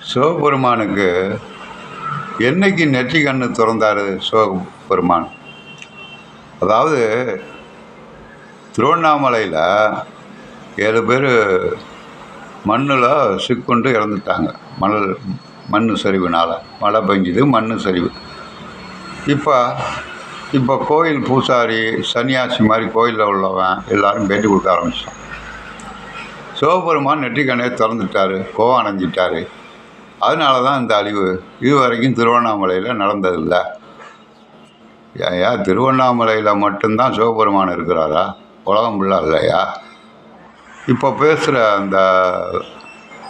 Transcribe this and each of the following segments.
சிவபெருமானுக்கு என்னைக்கு நெற்றி கண்ணு திறந்தார் சிவபெருமான்? அதாவது திருவண்ணாமலையில் 7 பேர் மண்ணில் சிக்குண்டு இறந்துட்டாங்க. மண் சரிவுனால் மழை பெஞ்சுது, மண் சரிவு. இப்போ கோயில் பூசாரி சன்னியாசி மாதிரி கோயிலில் உள்ளவன் எல்லாரும் பேட்டி கொடுக்க ஆரம்பிச்சிட்டான். சிவபெருமான் நெற்றி கண்ணையை திறந்துட்டார், கோவம் அடைஞ்சிட்டார். அதனால தான் இந்த அழிவு. இது வரைக்கும் திருவண்ணாமலையில் நடந்ததில்லை. ஏன் திருவண்ணாமலையில் மட்டும்தான் சிவபெருமான் இருக்கிறாரா? உலகம் ஃபுல்லாக இல்லையா? இப்போ பேசுகிற அந்த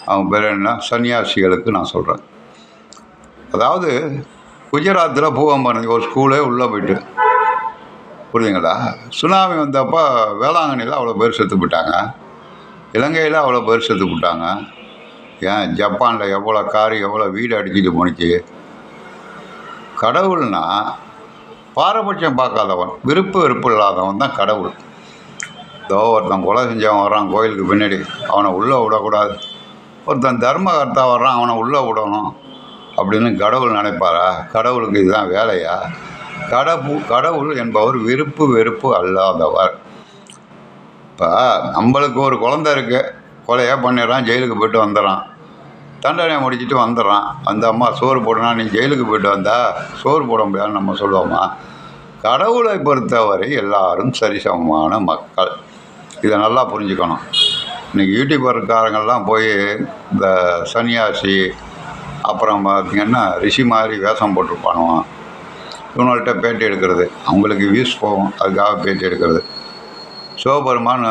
அவங்க பேர் என்ன, சன்னியாசிகளுக்கு நான் சொல்கிறேன். அதாவது குஜராத்தில் பூகம்பம் ஒரு ஸ்கூலே உள்ளே போயிட்டு, புரியுதுங்களா? சுனாமி வந்தப்போ வேளாங்கண்ணியில் அவ்வளோ பேர் செத்து போயிட்டாங்க, இலங்கையில் அவ்வளோ பேர் செத்து போட்டாங்க. ஏன் ஜப்பானில் எவ்வளோ காரு எவ்வளோ வீடு அடிச்சுட்டு போணுச்சு. கடவுள்னா பாரபட்சம் பார்க்காதவன், வெறுப்பு இல்லாதவன் தான் கடவுள். ஏதோ ஒருத்தன் கொலை செஞ்சவன் வர்றான் கோயிலுக்கு பின்னாடி, அவனை உள்ளே விடக்கூடாது. ஒருத்தன் தர்மகர்த்தா வர்றான், அவனை உள்ளே விடணும் அப்படின்னு கடவுள் நினைப்பாரா? கடவுளுக்கு இதுதான் வேலையா? கடவுள் என்பவர் வெறுப்பு அல்லாதவர். இப்போ நம்மளுக்கு ஒரு குழந்தை இருக்குது, கொலையாக பண்ணிடுறான், ஜெயிலுக்கு போய்ட்டு வந்துடுறான், தண்டனை முடிச்சுட்டு வந்துடுறான். அந்த அம்மா சோறு போடுனா நீ ஜெயிலுக்கு போய்ட்டு வந்தா சோறு போட முடியாதுன்னு நம்ம சொல்லுவோமா? கடவுளை பொறுத்தவரை எல்லாரும் சரிசமமான மக்கள். இதை நல்லா புரிஞ்சுக்கணும். இன்றைக்கி யூடியூபர்காரங்கள்லாம் போய் இந்த சன்னியாசி அப்புறம் பார்த்திங்கன்னா ரிஷி மாதிரி வேஷம் போட்டிருப்பானுவான், இவங்கள்ட்ட பேட்டி எடுக்கிறது, அவங்களுக்கு வியூஸ் போகும், அதுக்காக பேட்டி எடுக்கிறது. சிவபெருமான்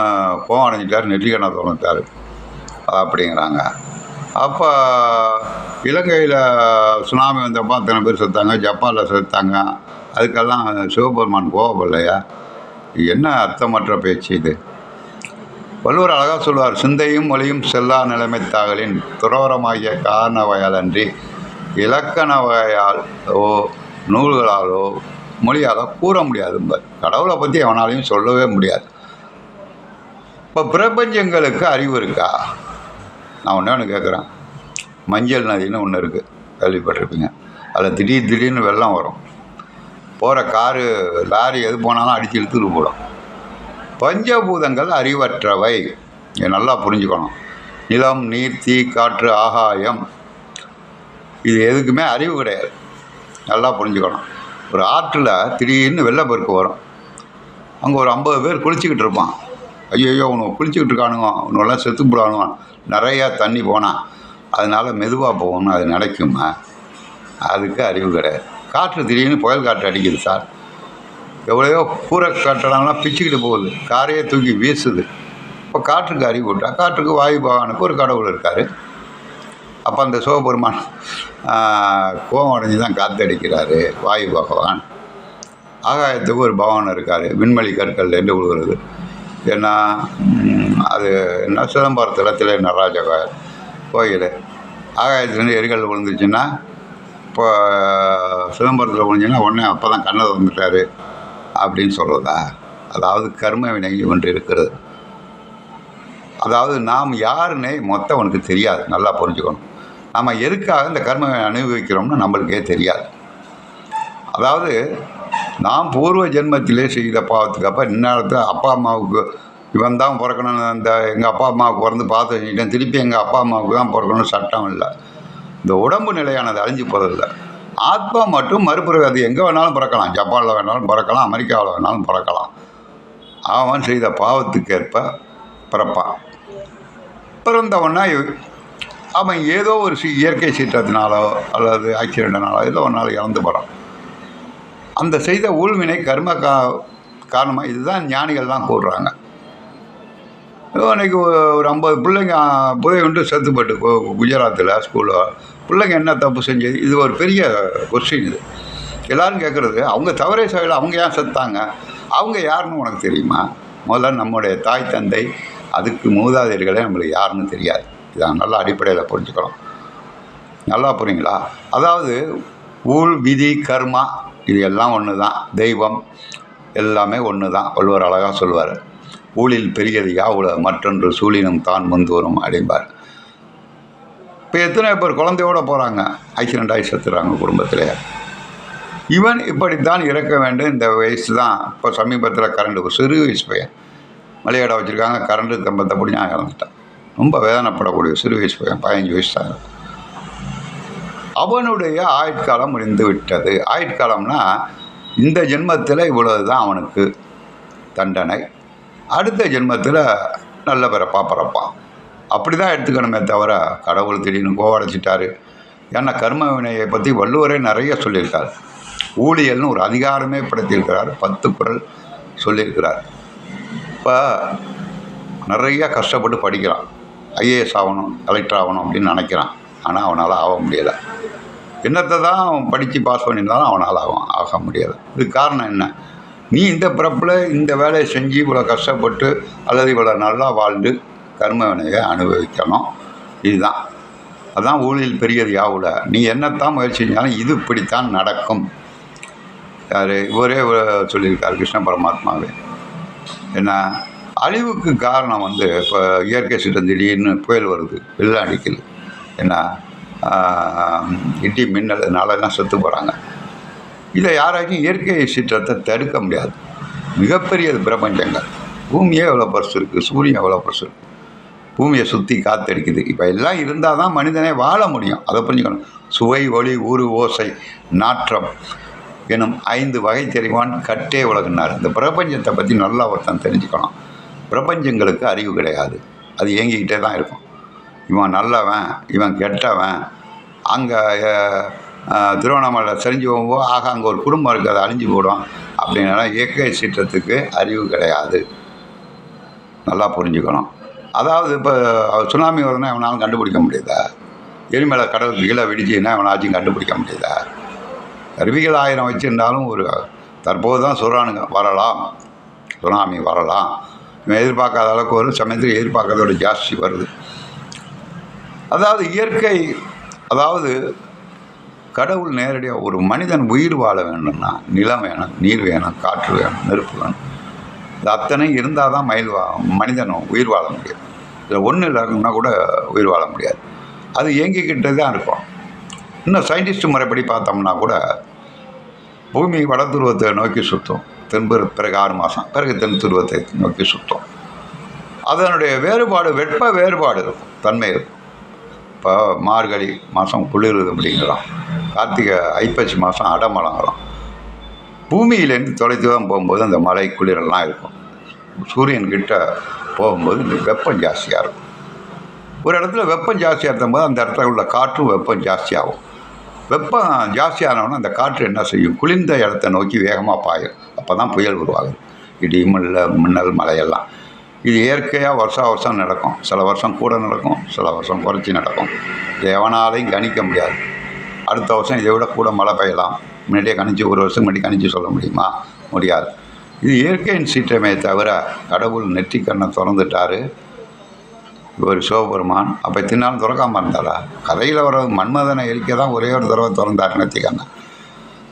கோவம் அடைஞ்சிட்டார், நெற்றிக்கண்ணை திறந்துட்டார் அப்படிங்கிறாங்க. அப்போ இலங்கையில் சுனாமி வந்தப்போ அத்தனை பேர் செத்தாங்க, ஜப்பானில் செத்தாங்க. அதுக்கெல்லாம் சிவபெருமான் கோவப்படலையா? என்ன அர்த்தமற்ற பேச்சு இது? வள்ளுவர் அழகாக சொல்வார், சிந்தையும் மொழியும் செல்லா நிலைமை தாகலின் துறவரமாகிய காரண வகையாலன்றி இலக்கண வகையால் நூல்களாலோ மொழியாலோ கூற முடியாது. கடவுளை பற்றி எவனாலையும் சொல்லவே முடியாது. இப்போ பிரபஞ்சங்களுக்கு அறிவு இருக்கா? நான் ஒன்று கேட்குறேன். மஞ்சள் நதின்னு ஒன்று இருக்குது, கேள்விப்பட்டிருப்பீங்க. அதில் திடீர்னு வெள்ளம் வரும், போகிற காரு லாரி எது போனாலும் அடித்து இழுத்துட்டு போடும். பஞ்சபூதங்கள் அறிவற்றவை, நல்லா புரிஞ்சுக்கணும். நிலம், நீர், தீ, காற்று, ஆகாயம், இது எதுக்குமே அறிவு கிடையாது. நல்லா புரிஞ்சுக்கணும். ஒரு ஆற்றில் திடீர்னு வெள்ளப்பெருக்கு வரும், அங்கே ஒரு 50 பேர் குளிச்சுக்கிட்டு இருப்பான். ஐயோ உனக்கு குளிச்சுக்கிட்டு இருக்கானுங்க, உன்னெல்லாம் செத்து போடானுங்க, நிறையா தண்ணி போனான், அதனால் மெதுவாக போகணும், அது நடக்குமா? அதுக்கு அறிவு கிடையாது. காற்று திடீர்னு புயல் காற்று அடிக்குது சார், எவ்வளையோ கூரை கட்டடம்லாம் பிச்சுக்கிட்டு போகுது, காரையே தூக்கி வீசுது. இப்போ காற்றுக்கு அறிவு விட்டா, காற்றுக்கு வாயு பகவானுக்கு ஒரு கடவுள் இருக்கார். அப்போ அந்த சிவபெருமான் கோவம் அடைஞ்சு தான் காற்றடிக்கிறாரு வாயு பகவான். ஆகாயத்துக்கு ஒரு பகவான் இருக்கார், விண்வெளி கற்கள் என்று விழுகிறது. ஏன்னா அது என்ன, சிதம்பரத்தில் தில்லை நடராஜ கோயில். ஆகாயத்துலேருந்து எரிகல் விழுந்துச்சுன்னா, இப்போ சிதம்பரத்தில் விழுந்துச்சுன்னா உடனே அப்போ தான் கண்ணை வந்துட்டார் அப்படின்னு சொல்கிறதா? அதாவது கர்ம வினை ஒன்று இருக்கிறது. அதாவது நாம் யாருன்னே மொத்தம் உனக்கு தெரியாது. நல்லா புரிஞ்சுக்கணும். நம்ம எதுக்காக இந்த கர்ம வினை அனுபவிக்கிறோம்னு நம்மளுக்கே தெரியாது. அதாவது நாம் பூர்வ ஜென்மத்திலே செய்த பாவத்துக்கு அப்போ இந்நேரத்தில் அப்பா அம்மாவுக்கு இவன் தான் பிறக்கணும்னு, அந்த எங்கள் அப்பா அம்மாவுக்கு பிறந்து பார்த்து வச்சுக்கிட்டேன், திருப்பி எங்கள் அப்பா அம்மாவுக்கு தான் பிறக்கணும்னு சட்டம் இல்லை. இந்த உடம்பு நிலையானது அழிஞ்சு போகிறதில்லை. ஆத்மா மட்டும் மறுபிறவி, அது எங்கே வேணாலும் பிறக்கலாம், ஜப்பானில் வேணாலும் பிறக்கலாம், அமெரிக்காவில் வேணாலும் பிறக்கலாம். அவன் செய்த பாவத்துக்கேற்ப பிறப்பான். பிறந்தவன்னா அவன் ஏதோ ஒரு இயற்கை சீற்றத்தினாலோ அல்லது ஆக்சிடென்ட்னாலோ ஏதோ ஒரு நாள் இறந்து போகிறான். அந்த செய்த ஊழ்வினை கர்ம காரணமாக இதுதான் ஞானிகள் தான் கூடுறாங்க. அன்றைக்கி ஒரு 50 பிள்ளைங்க புதை உண்டு செத்துப்பட்டு குஜராத்தில் ஸ்கூலில் பிள்ளைங்க என்ன தப்பு செஞ்சது? இது ஒரு பெரிய கொஸ்டின். இது எல்லோரும் கேட்குறது, அவங்க தவறே செய்யலை, அவங்க ஏன் செத்தாங்க? அவங்க யாருன்னு உனக்கு தெரியுமா? முதல்ல நம்முடைய தாய் தந்தை, அதுக்கு மூதாதையர்களே நம்மளுக்கு யாருன்னு தெரியாது. இதான் நல்லா அடிப்படையில் புரிஞ்சுக்கணும். நல்லா புரியுங்களா? அதாவது ஊழ், விதி, கர்மா இது எல்லாம் ஒன்று தான். தெய்வம் எல்லாமே ஒன்று தான். வள்ளுவர் அழகாக சொல்வார், ஊழில் பெரியது யாவுல மற்றொன்று சூழினும் தான் முந்தோறும் அடைப்பார். இப்போ எத்தனை பேர் குழந்தையோடு போகிறாங்க, ஆக்சிடெண்ட் ஆகி செத்துறாங்க குடும்பத்தில். இவன் இப்படித்தான் இறக்க வேண்டும். இந்த வயசு தான். இப்போ சமீபத்தில் கரண்ட் சிறு வயசு பையன் மலையாட வச்சுருக்காங்க, கரண்ட் கம்பத்தை பிடி நான் இறந்துட்டான். ரொம்ப வேதனைப்படக்கூடிய சிறு வயசு பையன், 15 வயசு தான். அவனுடைய ஆயுட்காலம் முடிந்து விட்டது. ஆயுட்காலம்னா இந்த ஜென்மத்தில் இவ்வளவு தான் அவனுக்கு தண்டனை, அடுத்த ஜென்மத்தில் நல்ல பிறப்பாக பிறப்பான். அப்படி தான் எடுத்துக்கணுமே தவிர கடவுள் திடீர்னு கோவடைச்சிட்டாரு. ஏன்னா கர்ம வினையை பற்றி வள்ளுவரே நிறைய சொல்லியிருக்கார். ஊழியல்னு ஒரு அதிகாரமே படுத்தியிருக்கிறார், 10 குறள் சொல்லியிருக்கிறார். இப்போ நிறையா கஷ்டப்பட்டு படிக்கிறான், ஐஏஎஸ் ஆகணும், கலெக்டர் ஆகணும் அப்படின்னு நினைக்கிறான். ஆனால் அவனால் ஆக முடியலை. என்னத்தை தான் அவன் படித்து பாஸ் பண்ணியிருந்தாலும் அவனால் ஆக முடியலை. இதுக்கு காரணம் என்ன? நீ இந்த பிறப்பில் இந்த வேலையை செஞ்சு இவ்வளோ கஷ்டப்பட்டு அல்லது இவ்வளோ நல்லா வாழ்ந்து கர்ம வினையை அனுபவிக்கணும். இதுதான், அதுதான் ஊழியல் பெரியது யாவுல. நீ என்னத்தான் முயற்சி செஞ்சாலும் இது இப்படித்தான் நடக்கும். யார் இவரே சொல்லியிருக்கார் கிருஷ்ண பரமாத்மாவே. என்ன அழிவுக்கு காரணம் இப்போ இயற்கை சீற்றம், திடீர்னு புயல் வருது, வெள்ளம் அடிக்குது, என்ன இடி மின்னல்னாலலாம் செத்து போகிறாங்க. இதை யாராச்சும் இயற்கை சீற்றத்தை தடுக்க முடியாது. மிகப்பெரியது பிரபஞ்சங்கள். பூமியே எவ்வளோ பர்சு இருக்குது, சூரியன் எவ்வளோ பர்சு இருக்குது, பூமியை சுற்றி காத்தடிக்குது. இப்போ எல்லாம் இருந்தால் தான் மனிதனே வாழ முடியும். அதை புரிஞ்சுக்கணும். சுவை, ஒளி, ஊறு, ஓசை, நாற்றம் எனும் 5 வகை தெரிவான் கட்டே உலகுனார். இந்த பிரபஞ்சத்தை பற்றி நல்லா ஒருத்தன் தெரிஞ்சுக்கணும். பிரபஞ்சங்களுக்கு அறிவு கிடையாது, அது இயங்கிக்கிட்டே தான் இருக்கும். இவன் நல்லவன், இவன் கெட்டவன். அங்கே திருவண்ணாமலை செறிஞ்சு போகும்போது அங்கே ஒரு குடும்பம் இருக்குது, அதை அழிஞ்சு போடும் அப்படின்னா இயற்கை சீற்றத்துக்கு அறிவு கிடையாது. நல்லா புரிஞ்சுக்கணும். அதாவது இப்போ சுனாமி வருதுன்னா எவனாலும் கண்டுபிடிக்க முடியுதா? எரிமலை கடலுக்கு கீழே வெடிச்சுன்னா எவனாச்சும் கண்டுபிடிக்க முடியுதா? கருவிகள் 1000 வச்சுருந்தாலும் ஒரு தற்போது தான் சொல்கிறானுங்க வரலாம், சுனாமி வரலாம். இவன் எதிர்பார்க்காத அளவுக்கு ஒரு சமயத்தில் எதிர்பார்க்கறதோட ஜாஸ்தி வருது. அதாவது இயற்கை, அதாவது கடவுள் நேரடியாக ஒரு மனிதன் உயிர் வாழ வேணும்னா நிலம் வேணும், நீர் வேணும், காற்று வேணும், நெருப்பு வேணும். இது அத்தனை இருந்தால் தான் மனிதன் உயிர் வாழ முடியும். இதில் ஒன்றும் இல்லைன்னா கூட உயிர் வாழ முடியாது. அது இயங்கிக்கிட்டே தான் இருக்கும். இன்னும் சயின்டிஸ்ட் முறைப்படி பார்த்தோம்னா கூட பூமி வட துருவத்தை நோக்கி சுற்றும், பிறகு 6 மாதம் பிறகு தென் துருவத்தை நோக்கி சுற்றும். அதனுடைய வேறுபாடு, வெப்ப வேறுபாடு இருக்கும், தன்மை இருக்கும். இப்போ மார்கழி மாதம் குளிருது அப்படிங்கிறோம், ஐப்பசி மாதம் அடமழங்கிறோம். பூமியிலேருந்து தொலைத்து தான் போகும்போது அந்த மழை குளிரெல்லாம் இருக்கும். சூரியன்கிட்ட போகும்போது இந்த வெப்பம் ஜாஸ்தியாக இருக்கும். ஒரு இடத்துல வெப்பம் ஜாஸ்தியாக இருக்கும்போது அந்த இடத்துல உள்ள காற்றும் வெப்பம் ஜாஸ்தியாகும். வெப்பம் ஜாஸ்தியானவொன்னே அந்த காற்று என்ன செய்யும்? குளிர்ந்த இடத்த நோக்கி வேகமாக பாயும். அப்போ தான் புயல் உருவாகுது. இடி, மின்னல், மழையெல்லாம். இது இயற்கையாக வருஷம் நடக்கும். சில வருஷம் கூட நடக்கும், சில வருஷம் குறைச்சி நடக்கும். இதை எவனாலையும் கணிக்க முடியாது. அடுத்த வருஷம் இதை விட கூட மழை பெய்யலாம். முன்னாடியே கணிச்சு, ஒரு வருஷம் முன்னாடி கணிச்சு சொல்ல முடியுமா? முடியாது. இது இயற்கையின் சீற்றமே தவிர கடவுள் நெற்றிக்கண்ணை திறந்துட்டார். இவர் சிவபெருமான் அப்போ தின்னாலும் திறக்காமல் இருந்தாரா? கதையில் வர மன்மதனை எரிக்க தான் ஒரே ஒரு தடவை திறந்தார் நெற்றிக்கண்ணை.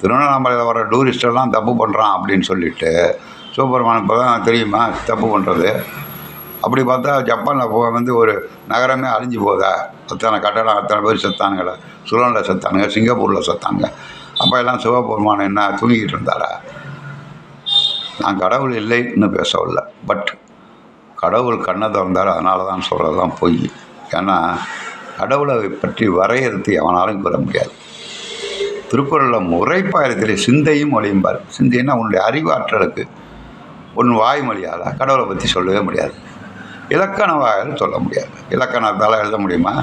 திருவண்ணாமலையில் வர டூரிஸ்டெல்லாம் தப்பு பண்ணுறான் அப்படின்னு சொல்லிட்டு சிவபெருமான் இப்போ தான் தெரியுமா தப்பு பண்ணுறது. அப்படி பார்த்தா ஜப்பானில் ஒரு நகரமே அழிஞ்சு போதா? அத்தனை கட்டடம், அத்தனை பேர் செத்தானுங்கள, சுழனில் செத்தானுங்க, சிங்கப்பூரில் செத்தானுங்க. அப்போ எல்லாம் சிவபெருமான் என்ன தூங்கிக்கிட்டு இருந்தாரா? நான் கடவுள் இல்லைன்னு பேசவில்லை, பட் கடவுள் கண்ணை திறந்தார், அதனால தான் சொல்கிறதெல்லாம் பொய். ஏன்னா கடவுளை பற்றி வரையறுத்து எவனாலும் கூற முடியாது. திருக்குறளில் முறைப்பாயிரத்திலே சிந்தையும் மொழியும்பார். சிந்தைன்னா உன்னுடைய அறிவாற்றலுக்கு ஒன்று வாய்மொழியால் கடவுளை பற்றி சொல்லவே முடியாது. இலக்கண வாயால் சொல்ல முடியாது. இலக்கணத்தால் எழுத முடியுமா?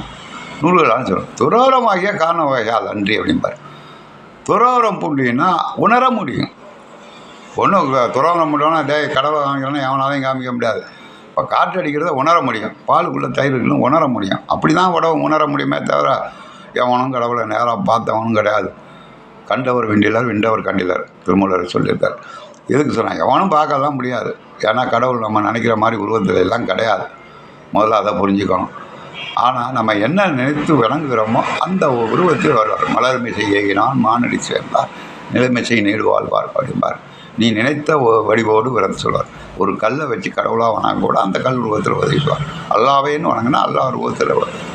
நூல்களால் சொல்லும். துரோரமாகிய காரண வகையால் அன்றி அப்படிம்பார். துரோரம் புண்டின்னா உணர முடியும். ஒன்றும் துரோரம் முடியும்னா கடவுளை காமிக்கணும்னா எவனாலையும் காமிக்க முடியாது. இப்போ காற்று அடிக்கிறத உணர முடியும், பாலுக்குள்ளே தயிர்களும் உணர முடியும். அப்படி தான் உணர முடியுமே தவிர எவனும் கடவுளை நேராக பார்த்தவனும் கிடையாது. கண்டவர் விண்டிலர், விண்டவர் கண்டிலர் திருமூலர் சொல்லியிருக்கார். எதுக்கு சொன்னாங்க? எவனும் பார்க்கலாம் முடியாது. ஏன்னா கடவுள் நம்ம நினைக்கிற மாதிரி உருவத்தில் எல்லாம் கிடையாது. முதல்ல அதை புரிஞ்சுக்கணும். ஆனால் நம்ம என்ன நினைத்து விளங்குகிறோமோ அந்த உருவத்தில் வருவார். மலர்மிசை ஏகினான் மானடி சேர்ந்தார், நிலைமிசை நீடு வாழ்வார் அப்படிம்பார். நீ நினைத்த வடிவோடு விரந்து சொல்வார். ஒரு கல்லை வச்சு கடவுளாக வணங்க கூட அந்த கல் உருவத்தில் உதவி செய்வார். அல்லாவேன்னு வணங்கினா அல்லா உருவத்தில்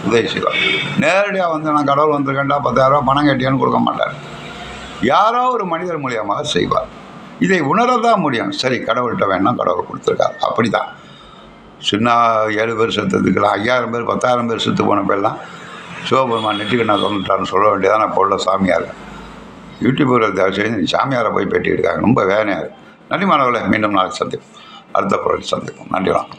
உதவி செய்வார். நேரடியாக வந்து நான் கடவுள் வந்திருக்கேன்டா 10,000 பணம் கேட்டியான்னு கொடுக்க மாட்டார். யாரோ ஒரு மனிதர் மூலியமாக செய்வார். இதை உணரதான் முடியும். சரி, கடவுள்கிட்ட வேணால் கடவுள் கொடுத்துருக்கார். அப்படி தான் சின்ன 7 பேர் செத்துக்கலாம், 5000 பேர் 10,000 பேர் செத்து போன பேர்லாம் சிவபெருமான் நெற்றிக்கு நான் சொல்லிட்டான்னு சொல்ல வேண்டியதான். நான் இப்போ உள்ள சாமியார் யூடியூபர்கள் தயவு செய்து நீ சாமியாரை போய் பேட்டி எடுக்காங்க. ரொம்ப வேதனையாக இருக்குது. நன்றி மாணவர்களே, மீண்டும் நாளைக்கு சந்திப்போம். அடுத்த பொருள் சந்திப்போம். நன்றி வணக்கம்.